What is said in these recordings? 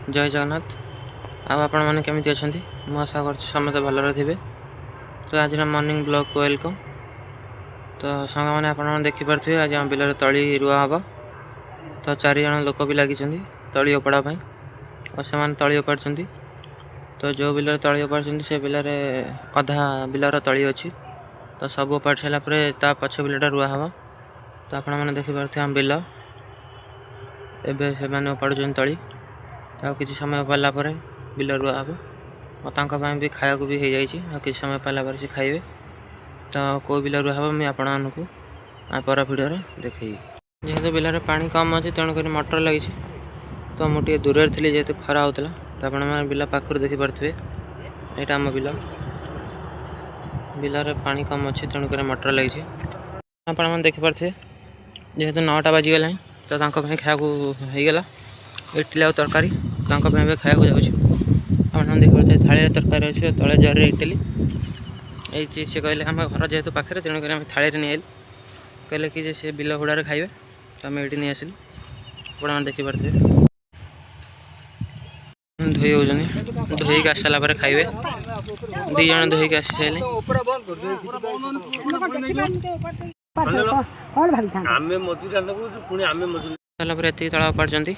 जय जगन्नाथ। आपण मैंने केमी अच्छा मु आशा कर समस्त भलरे थे। तो आज मॉर्निंग ब्लॉग को वेलकम। तो सांग मैंने आप देखिपे आज आम बिलर तली रुआ हम। तो 4 जन लोक भी लगी तली ओपड़ापी और से तली ओपाड़ी। तो जो बिलर तली ओपाड़ी से बिलर अधा बिलर तली अच्छी। तो सब ओपाड़ी सारापर पछ बिलटा रुआ हम। तो आपण मैंने देखिपे आम बिल एवं से ओपाड़ुन तली किसी समय पाला बिल रुआ हम और भी खाया भी हो जाए किसी समय पाला से खाइबे। तो कौ बिल रुआ हम मुझे आपको पर भिडियो देखी। जेहेतु बिल पानी कम अच्छे तेणुक मोटर लगी। तो मुझे दूर थी जेहेतु खरा होता। तो आप बिल पाखर देखिपे यहाँ आम बिल बिल पानी कम अच्छे तेणुक मोटर लगी। आप देखिपे जेहेतु 9टा बाजिगला तो खाया होगा इडली और तरकारी खाया जाऊँ। देखिए थाली तरकारी अच्छे तले जरी इडली ये सी कहले आम घर जेहेतु पाखे तेणुक थाली नहीं आइल कहले कि सी बिल हुड़ारे खाइबे। तो आम ये नहीं आसिलु आप देखिपे धोई हो धोईक आस सारापर खाइबे। 2 जन धोईक आसी सारे ये तला पाड़ी।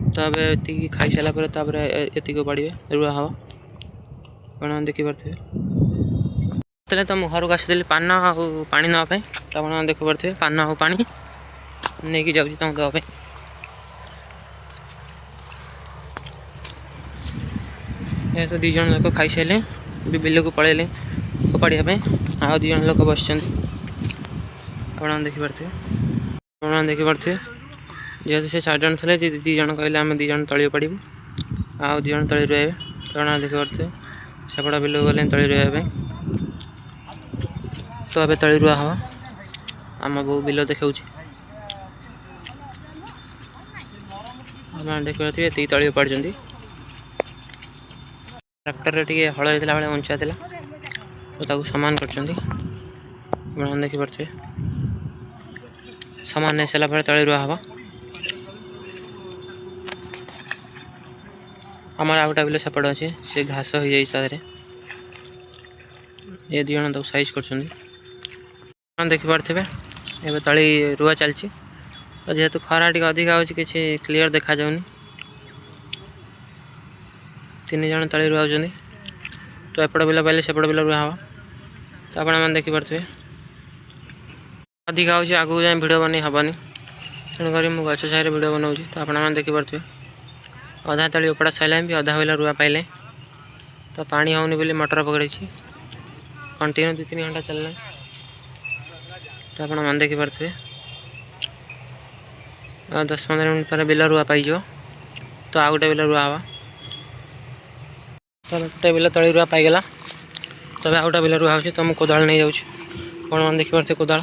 तो ये खाई सारापर ये पड़े रुआ हम आप देखिपे। तो मुझे घर को आसी पान और पानी नापी। तो आप देखिपे पान और पानी नहीं कि जाऊँ तुम देवाई। तो 2 जन लोक खाई सारे बिल को पलैले ओपाड़िया आ 2 जन लोक बस देखिपे जेहेतु से 4 जन थे 2 जन कहले आम 2 जन तली ओपाड़ू आ 2 जन तली रुए। तो देखिपे सेपट बिल गले तली रुआ। तो ए तली रुआ हम आम बो बिल देखा देखिपे ये तली ओपाड़ी। ट्रैक्टर टे हल होता बेले उंचा था तो सामान कर देखिपे सामान नहीं सारापर तली रुआ हम। आमर आउटा बिल सेपट अच्छे से घास हो जाए ये 2 जन साइज कर देखिपे ये तली रुआ चलती। तो जेहेतु खरा टी अधिका हो किसी क्लीयर देखा जाऊनी 3 जन तली रुआ। तो एपट बिल पाइले सेपट बिल रुआ हम। तो आप देखिपे अधिका हो आगू जाए भिड बन हेनी तेणुक मुझे गच छाया भिड बनाऊँ। तो आप देखिपे अधा तली ओपड़ा सारे भी अधा बिल रुआ पाइले। तो पानी होनी बोली मोटर पकड़ी कंटिन्यू 2-3 घंटा चलना। तो आप देखिपे 10-15 मिनट पर बिल रुआ पाई। तो आ गए बिल रुआ हम। तो गोटे बिल तली रुआ पाईगला। तब आ गए बिल रुआ हो। तो मुझे कोदाल नहीं जाऊँ कौन देखिपे कोदाल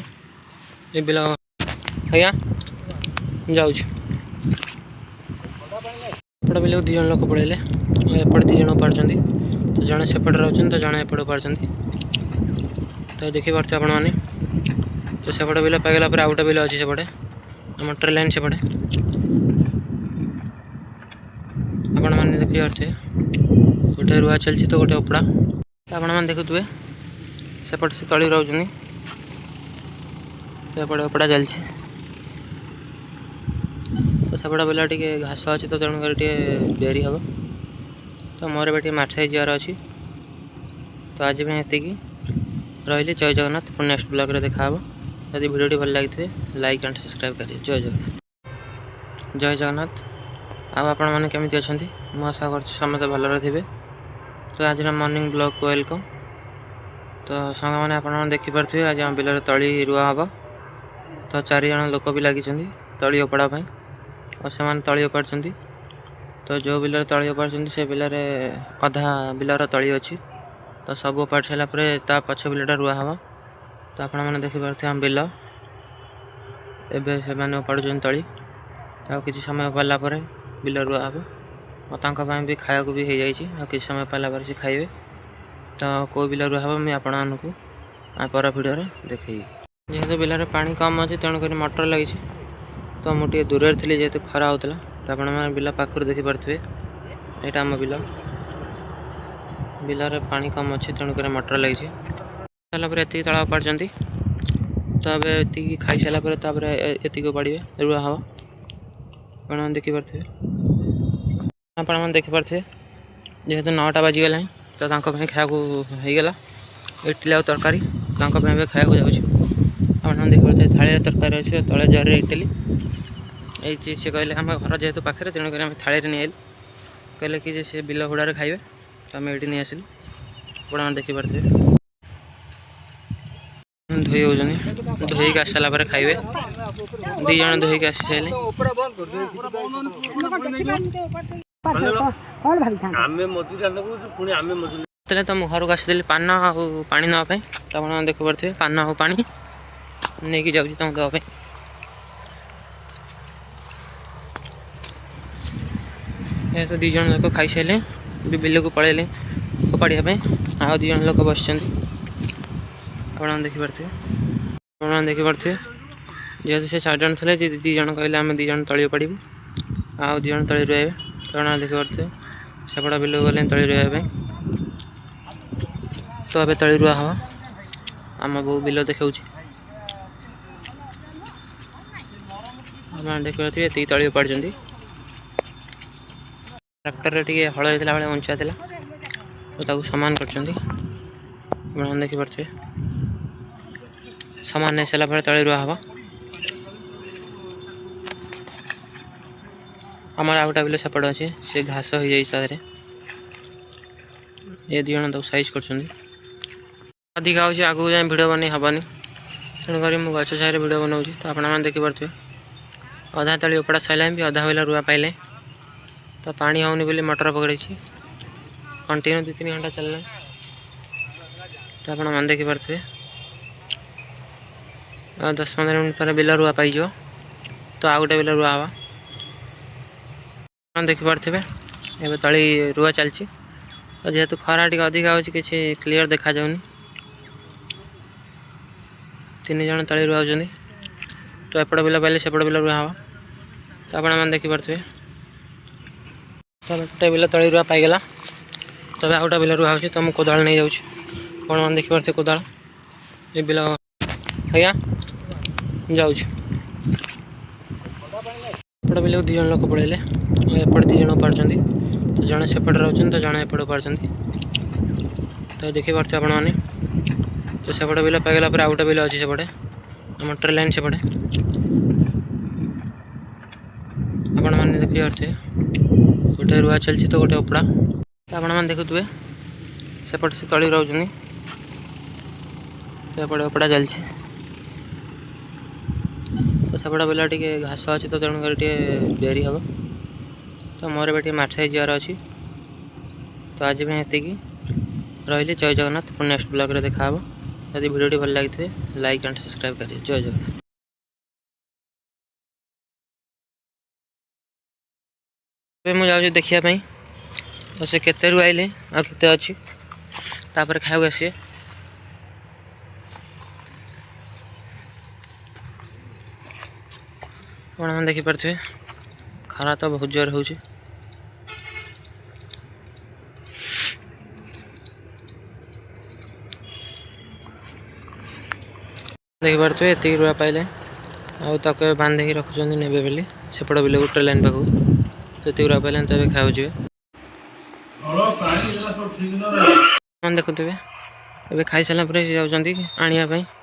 ये बिल आज्ञा जाऊँ। एपट बिल 2 जन लोक पड़े एपट 2 जन ओपाड़ी। तो जड़े सेपटे रोच तो जड़े एपट ओपाड़ी। तो देखिपे आपने तो सेपट बिल पाईगला आ गए बिल अच्छी सेपटे आम ट्रेन लाइन सेपटे आपने देखिपे गोटे रुआ चलती। तो गोटे ओपड़ा तो आप देखुए सेपट से तली रोच तो एपटे ओपड़ा चलती। तो सेपट बिल टे घास अच्छी तो तेणुक डेरी हम। तो मोर भी मार्साई जार अच्छी। तो आज ये रही जय जगन्नाथ पुणी नेक्स्ट ब्लॉग रे देखा यदि वीडियो भल लगी लाइक एंड सब्सक्राइब करें। जय जगन्नाथ जय जगन्नाथ। आपण केमी अच्छा मु आशा कर समस्त भलरे थे। तो आज मॉर्निंग ब्लॉग को वेलकम। तो सांग मैंने आप देखिपे आज आम बिलर तली रुआ हम। तो 4 जन लोक भी लगी तली ओपड़ापी और से तली ओपाड़ी। तो जो बिल तली ओपाड़ी से बिल अधा बिलर तली अच्छी। तो सब ओपाड़ी सारापर पछ बिलटा रुआ हम। तो आप देखिपे आम बिल एवं से ओपाड़ुन तली किसी समय पाला बिल रुआ हम और भी खाया भी हो जाए किसी समय पाला से खाइबे। तो कौ बिल रुआ हम मुझे आपको पर भिडियो देखी। जेहेतु बिल पानी कम अच्छे तेणुक मोटर लगी। तो मुझे दूर थी जेहेतु खरा होता। तो आप बिल पाखर देखिपे यहाँ आम बिल बिलर पानी कम अच्छी तेणुक मोटर लगी सारापर ये तला पार्टी तो ये खाई सारापर ये पड़े रुआ हम आप देखिपे आपण देखिपे जेहेतु 9टा बाजिगला तो खाया होगला इडली आ तरकारी खाया जाऊँगी आप देखिए थाली तरकारी अच्छे तले जरी इडली ये सी कहले आम घर जेहेतु पाखे तेणुक थाली नहीं आइल कहले कि सी बिल हुड़ारे खाइबे तो आम ये नहीं आसिलु आप देखिपे धोई हो धोईक आस सारापर खाइबे दी जन धोईक आसी सारे तुम घर को आसी पान पा नापी तो आप देखिपे पान आ पा नहीं जाऊँगी तुम देवाई ये तो दी जन लोक खाई सारे बिल को पलैले फोपाड़ा आउ दी जन लोक बस आप देखिपे जेहेतु से 4 जन थे दी जन कहले आम 2 जन तली पड़ू आउ 2 जन तली रही तो आप देखिपे सेपटा बिल गले तली रही तो अब तली रुआ हम आम बो बिल देखा देखिए ये तली पाड़ी ट्रैक्टर टे हल होता बेले उंचा था सामान कर देखिपे सामान नहीं सारापर तली रुआ हम आमर आ गोटा बिल सेपट अच्छे से घास हो जाए ये 2 जन तक साइज कर अधिक आगू जाए भिड बन हेनी तेणुक मुझे गच छाया भिड बनाऊँगी तो आप देखिपे अधा तली उपड़ा सारे भी अधा बिल रुआ पाइले तो पानी होनी बोली मोटर पकड़ी कंटिन्यू 2-3 घंटा चलना तो आप देखिपे 10-15 मिनट पर बिल रुआ पाई तो आ गोटे बिल रुआ हम देखिपे ये तली रुआ चलती तो जेहेतु खरा टी अधिक हो कि क्लीयर देखा जाऊनी 3 जन तली रुआ तो एपट बिल पाइले सेपट बिल रुआ हम तो आप देखिपे तो गोटे बिल तली रुआ पाईगला तब आ गोटे बिल रुआ हो तो मुझे कोदाल नहीं जाऊँ आप देखिपे कोदाल ये बिल आज्ञा जाऊँ एपट बिल 2 जन लोक पड़े एपट 2 जन पार्टी तो जड़े सेपटे रोच तो जड़े एपट पार्टी तो देखिपे आपने तो सेपटे बिल पाईगला आ गोटे बिल अच्छी सेपटे आम ट्रेन लाइन सेपटे आपण मैंने देखिए गोटे रुआ चलती तो गोटे उपड़ा तो आप देखुए सेपटे से तली रोच तो एपटे उपड़ा चलती तो सेपटा बिल टे घास अच्छी तो तेणुक डेरी हम तो मोर भी मार्साई जार अच्छी तो आज ये रही जय जगन्नाथ पुणी नेक्स्ट ब्लॉग रे देखा यदि वीडियो भल लगी लाइक एंड सब्सक्राइब करिए जय जगन्नाथ। मुझे जाऊँ देखापी तो से केते रु आइले आ केते अच्छी तापर खाया आसी आप देखिपे खरा तो बहुत जोर हो देखिपे ये रुआ पाइले आक बांधिकी रखुच्च ने बोली सेपट बिल गोटे लाइन पाक तो रुआ पाइले तो खाया जी देखुवे ए खाई सारा पर जाने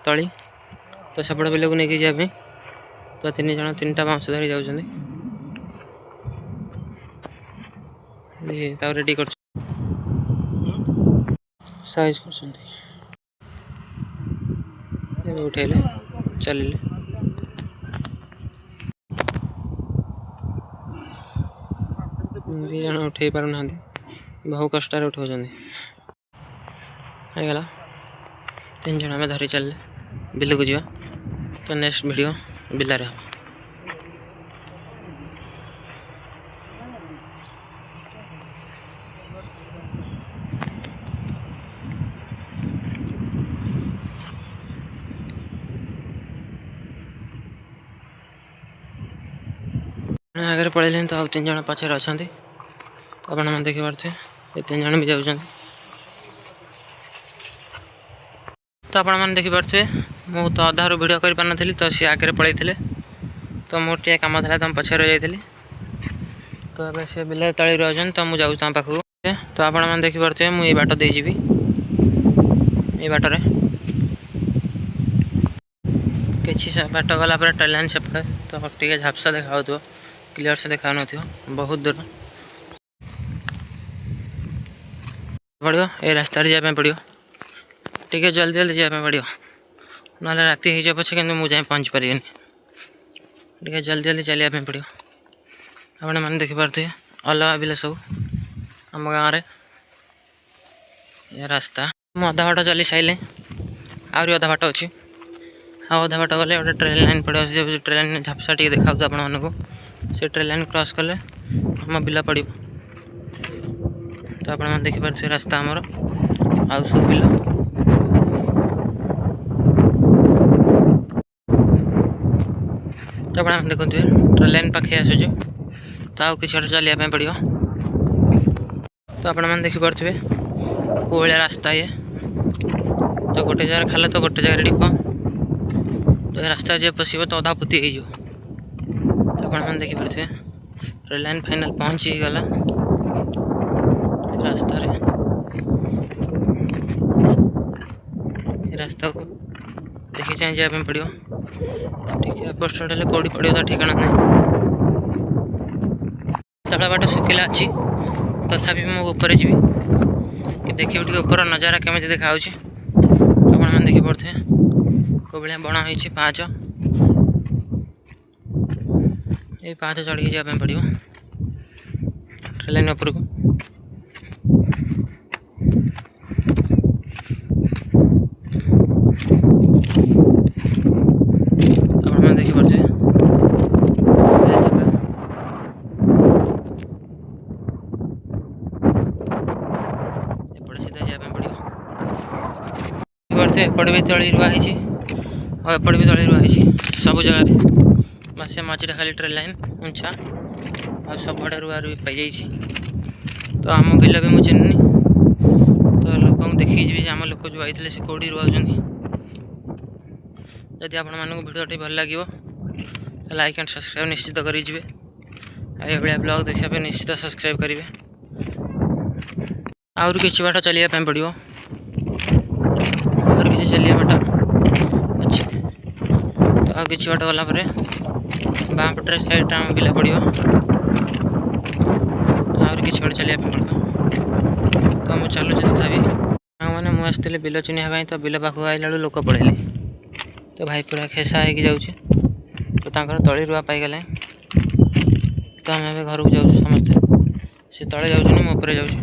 तली तो सेपट बिल को लेकिन जावाई तो 3 जन 3टा बाउंस धरी जाऊँ रेडी कर साइज कर उठेले चलिले दी जन उठे पार ना बहु कष्ट उठा गला 3 जन आम धरी चल बिल को जा तो नेक्स्ट वीडियो बिलारे हम आगे पड़े तो आउ 3 जन पचर अच्छा ଆପଣ ମାନେ ଦେଖିପାରୁଥିବେ ଏ 3 ଜଣ ବି ଯାଉଛନ୍ତି। ତ ଆପଣ ମାନେ ଦେଖିପାରୁଥିବେ ମୁଁ ତ ଅଧାରୁ ଭିଡ଼ିଓ କରିପାରିନଥିଲି ତ ସିଏ ଆଗରେ ପଳେଇଥିଲେ। ତ ମୋର ଟିକେ କାମ ଥିଲା ତ ମୁଁ ପଛରେ ଯାଇଥିଲି। ତ ଏବେ ସେ ବିଲ ତଳେ ରହିଛନ୍ତି ତ ମୁଁ ଯାଉଛି ତାଙ୍କ ପାଖକୁ। ତ ଆପଣ ମାନେ ଦେଖିପାରୁଥିବେ ମୁଁ ଏଇ ବାଟ ଦେଇ ଯିବି। ଏଇ ବାଟରେ କିଛି ବାଟ ଗଲା ପରେ ଟ୍ରେନ୍ ଲାଇନ୍ ସେପଟେ ତ ଟିକେ ଝାପ୍ସା ଦେଖାଯାଉଥିବ, କ୍ଲିୟର ସେ ଦେଖାଯାଉନଥିବ, ବହୁତ ଦୂର ପଡ଼ିବ। ଏଇ ରାସ୍ତାରେ ଯିବା ପାଇଁ ପଡ଼ିବ, ଟିକେ ଜଲ୍ଦି ଜଲ୍ଦି ଯିବା ପାଇଁ ପଡ଼ିବ, ନହେଲେ ରାତି ହେଇଯିବ ପଛେ କିନ୍ତୁ ମୁଁ ଯାଇ ପହଞ୍ଚି ପାରିବିନି। ଟିକେ ଜଲ୍ଦି ଜଲ୍ଦି ଚାଲିବା ପାଇଁ ପଡ଼ିବ। ଆପଣମାନେ ଦେଖିପାରୁଥିବେ ଅଲଗା ବିଲ ସବୁ ଆମ ଗାଁରେ ଏ ରାସ୍ତା। ମୁଁ ଅଧା ବାଟ ଚାଲି ସାରିଲେ, ଆହୁରି ଅଧା ବାଟ ଅଛି। ଆଉ ଅଧା ବାଟ ଗଲେ ଗୋଟେ ଟ୍ରେନ୍ ଲାଇନ୍ ପଡ଼ିବ, ସେ ଟ୍ରେନ୍ ଝାପ୍ସା ଟିକେ ଦେଖାଉଥିବ ଆପଣମାନଙ୍କୁ। ସେ ଟ୍ରେନ୍ ଲାଇନ୍ କ୍ରସ୍ କଲେ ଆମ ବିଲ ପଡ଼ିବ। ତ ଆପଣମାନେ ଦେଖିପାରୁଥିବେ ରାସ୍ତା ଆମର, ଆଉ ସବୁ ବିଲ। ତ ଆପଣମାନେ ଦେଖୁଥିବେ ଟ୍ରେନ୍ ଲାଇନ୍ ପାଖେଇ ଆସୁଛୁ, ତ ଆଉ କିଛି ବାଟ ଚାଲିବା ପାଇଁ ପଡ଼ିବ। ତ ଆପଣମାନେ ଦେଖିପାରୁଥିବେ କେଉଁ ଭଳିଆ ରାସ୍ତା ଇଏ, ତ ଗୋଟେ ଜାଗାରେ ଖାଲ ତ ଗୋଟେ ଜାଗାରେ ଢିପ। ତ ଏ ରାସ୍ତା ଯିଏ ପଶିବ ତ ଅଧା ପୋତି ହେଇଯିବ। ତ ଆପଣମାନେ ଦେଖିପାରୁଥିବେ ଟ୍ରେନ୍ ଲାଇନ୍ ଫାଇନାଲ୍ ପହଞ୍ଚିଗଲା ରାସ୍ତାରେ। ଏ ରାସ୍ତାକୁ ଦେଖି ଚାହିଁ ଯିବା ପାଇଁ ପଡ଼ିବ, ଟିକେ ଏପଟ ହେଲେ କେଉଁଠି ପଡ଼ିବ ତା ଠିକଣା ନାହିଁ। ତଳ ବାଟ ଶୁଖିଲା ଅଛି, ତଥାପି ମୁଁ ଉପରେ ଯିବି କି ଦେଖିବି ଟିକେ ଉପର ନଜାରା କେମିତି ଦେଖାଯାଉଛି। ଆପଣମାନେ ଦେଖିପାରୁଥିବେ କେଉଁ ଭଳିଆ ବଣ ହେଇଛି ପାହାଚ। ଏଇ ପାହାଚ ଚଢ଼ିକି ଯିବା ପାଇଁ ପଡ଼ିବ ଟ୍ରେନ୍ ଲାଇନ୍ ଉପରକୁ। ଆପଣମାନେ ଦେଖିପାରୁଥିବେ ଏପଟେ ସିଧା ଯିବା ପାଇଁ ପଡ଼ିବ। ଦେଖିପାରୁଥିବେ ଏପଟେ ବି ତଳି ରୁଆ ହେଇଛି ଆଉ ଏପଟେ ବି ତଳି ରୁଆ ହେଇଛି ସବୁ ଜାଗାରେ। ବାସ୍ ସେ ମଝିରେ ଖାଲି ଟ୍ରେନ୍ ଲାଇନ୍ ଉଞ୍ଚା, ଆଉ ସବୁଆଡ଼େ ରୁଆ ରୁଇ ପାଇଯାଇଛି। ତ ଆମ ବିଲ ବି ମୁଁ ଚିହ୍ନିନି, ତ ଲୋକଙ୍କୁ ଦେଖିକି ଯିବି ଯେ ଆମ ଲୋକ ଯେଉଁ ଆଇଥିଲେ ସେ କେଉଁଠି ରୁଆଉଛନ୍ତି। ଯଦି ଆପଣମାନଙ୍କୁ ଭିଡ଼ିଓଟି ଭଲ ଲାଗିବ ଲାଇକ୍ ଆଣ୍ଡ ସବସ୍କ୍ରାଇବ୍ ନିଶ୍ଚିତ କରିକି ଯିବେ। ଆଉ ଏଭଳିଆ ବ୍ଲଗ୍ ଦେଖିବା ପାଇଁ ନିଶ୍ଚିତ ସବସ୍କ୍ରାଇବ୍ କରିବେ। ଆହୁରି କିଛି ବାଟ ଚାଲିବା ପାଇଁ ପଡ଼ିବ, ଆହୁରି କିଛି ଚାଲିବା ବାଟ ଅଛି। ତ ଆଉ କିଛି ବାଟ ଗଲା ପରେ ବାଁ ପଟରେ ସାଇଡ଼୍ରେ ଆମ ବିଲ ପଡ଼ିବ। ତ ଆହୁରି କିଛି ବାଟ ଚାଲିବା ପାଇଁ ପଡ଼ିବ। ତ ମୁଁ ଚାଲୁଛି ତଥାପି। ସାଙ୍ଗମାନେ ମୁଁ ଆସିଥିଲି ବିଲ ଚିହ୍ନିବା ପାଇଁ, ତ ବିଲ ପାଖକୁ ଆଇଲା ବେଳକୁ ଲୋକ ପଳେଇଲେ। ତ ଭାଇ ପୁରା ଖେସା ହେଇକି ଯାଉଛି, ତ ତାଙ୍କର ତଳି ରୁଆ ପାଇଗଲେ। ତ ଆମେ ଏବେ ଘରକୁ ଯାଉଛୁ ସମସ୍ତେ। ସେ ତଳେ ଯାଉଛନ୍ତି, ମୁଁ ଉପରେ ଯାଉଛି।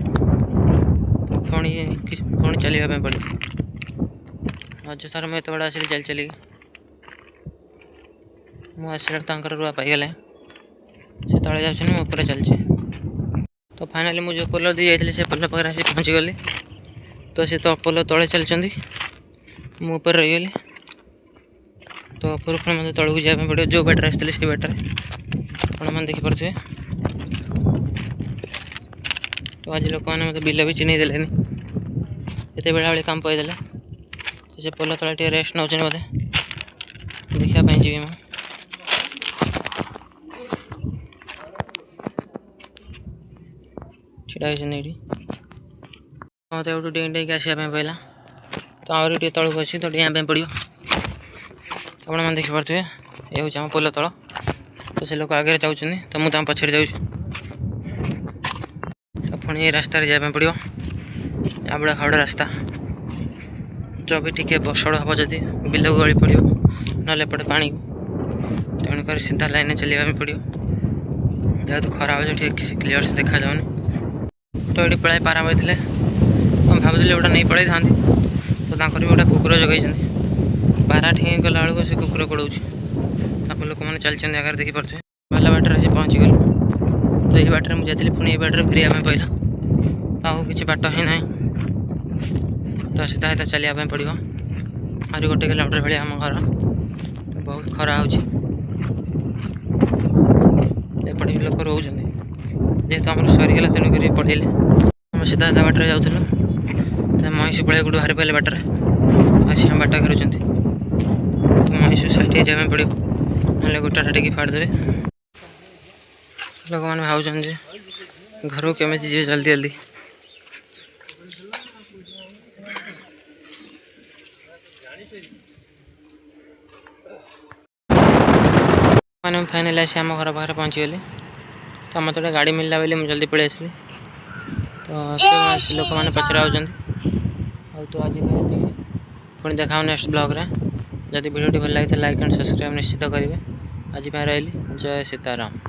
ପୁଣି ଚାଲିବା ପାଇଁ ପଡ଼ିବ। ଅଯଥାରେ ମୁଁ ଏତେ ବାଟ ଆସିଲି ଚାଲି ଚାଲିକି। ମୁଁ ଆସିଲା ତାଙ୍କର ରୁଆ ପାଇଗଲେ, ସେ ତଳେ ଯାଉଛନ୍ତି, ମୁଁ ଉପରେ ଚାଲିଛି। ତ ଫାଇନାଲି ମୁଁ ଯେଉଁ ପୋଲ ଦେଇ ଯାଇଥିଲି ସେ ପୋଲ ପାଖରେ ଆସି ପହଞ୍ଚିଗଲି। ତ ସେ ତ ପୋଲ ତଳେ ଚାଲିଛନ୍ତି, ମୁଁ ଉପରେ ରହିଗଲି। ତ ଉପରକୁ ମୋତେ ତଳକୁ ଯିବା ପାଇଁ ପଡ଼ିବ, ଯେଉଁ ବାଟରେ ଆସିଥିଲି ସେଇ ବାଟରେ। ଆପଣମାନେ ଦେଖିପାରୁଥିବେ। ତ ଆଜି ଲୋକମାନେ ମୋତେ ବିଲ ବି ଚିହ୍ନେଇ ଦେଲେନି, ଏତେ ବେଳାବେଳି କାମ ପଇଦେଲେ। ସେ ପୋଲ ତଳେ ଟିକେ ରେଷ୍ଟ ନେଉଛନ୍ତି ବୋଧେ, ଦେଖିବା ପାଇଁ ଯିବି ମୁଁ। ଛିଡ଼ା ହେଇଛନ୍ତି ଏଇଠି, ମୋତେ ଏଇଠୁ ଡେଇଁ ଡେଇଁକି ଆସିବା ପାଇଁ ପଡ଼ିଲା। ତ ଆହୁରି ଟିକେ ତଳକୁ ଅଛି, ତ ଡିଆଁ ପାଇଁ ପଡ଼ିବ। ଆପଣମାନେ ଦେଖିପାରୁଥିବେ ଏ ହେଉଛି ଆମ ପୋଲ ତଳ। ତ ସେ ଲୋକ ଆଗରେ ଯାଉଛନ୍ତି, ତ ମୁଁ ତାଙ୍କ ପଛରେ ଯାଉଛି। ତ ପୁଣି ଏ ରାସ୍ତାରେ ଯିବା ପାଇଁ ପଡ଼ିବ, ଆବୁଡ଼ା ଖାଉଡ଼ା ରାସ୍ତା। ବି ଟିକେ ବର୍ଷଡ଼ ହେବ ଯଦି ବିଲକୁ ଗଳି ପଡ଼ିବ, ନହେଲେ ଏପଟେ ପାଣିକୁ। ତେଣୁକରି ସିଧା ଲାଇନ୍ରେ ଚାଲିବା ପାଇଁ ପଡ଼ିବ। ଯେହେତୁ ଖରା ହେଉଛି ଟିକେ କିଛି କ୍ଲିୟର ସେ ଦେଖାଯାଉନି। ତ ଏଠି ପ୍ରାୟ ପାରା ବଇଥିଲେ, ମୁଁ ଭାବୁଥିଲି ଗୋଟେ ନେଇ ପଳେଇଥାନ୍ତି। ତ ତାଙ୍କର ବି ଗୋଟେ କୁକୁର ଜଗେଇଛନ୍ତି। ପାରା ଠିଁ ଗଲା ବେଳକୁ ସେ କୁକୁର ଗୋଡ଼ଉଛି। ତାପରେ ଲୋକମାନେ ଚାଲିଛନ୍ତି ଆଗରେ ଦେଖିପାରୁଥିବେ। ଭଲ ବାଟରେ ଆସି ପହଞ୍ଚିଗଲି। ତ ଏଇ ବାଟରେ ମୁଁ ଯାଇଥିଲି, ପୁଣି ଏଇ ବାଟରେ ଫେରିବା ପାଇଁ ପଡ଼ିଲା। ଆଉ କିଛି ବାଟ ହିଁ ନାହିଁ, ତ ସିଧା ଚାଲିବା ପାଇଁ ପଡ଼ିବ। ଆହୁରି 1 କିଲୋମିଟର ଭଳିଆ ଆମ ଘର। ତ ବହୁତ ଖରା ହେଉଛି, ଏପଟେ ବି ଲୋକ ରହୁଛନ୍ତି। जेहेतु आम सरीगला तेणुक पढ़ेले आम सीधा आधा बाटर जाऊँ महिषी पड़े गोटे हारी पारे बाटर आसी हम बाट घेरुँच तो महिषी साइड जावाई पड़ो ना गोटा टेक फाड़देवे लोक मैंने भावुन घर को केमी जी जल्दी जल्दी मैंने फाइनाली आसी आम घर पाखे पहुँचीगली तो मत गोटे गाड़ी मिलला बोली मुझे जल्दी पलि आसली तो लोक मैंने पचरा तो आज पुणी देखा नेक्स्ट ब्लॉग रे जदि वीडियो भल लगी लाइक एंड सब्सक्राइब निश्चित करेंगे आज रही जय सीताराम।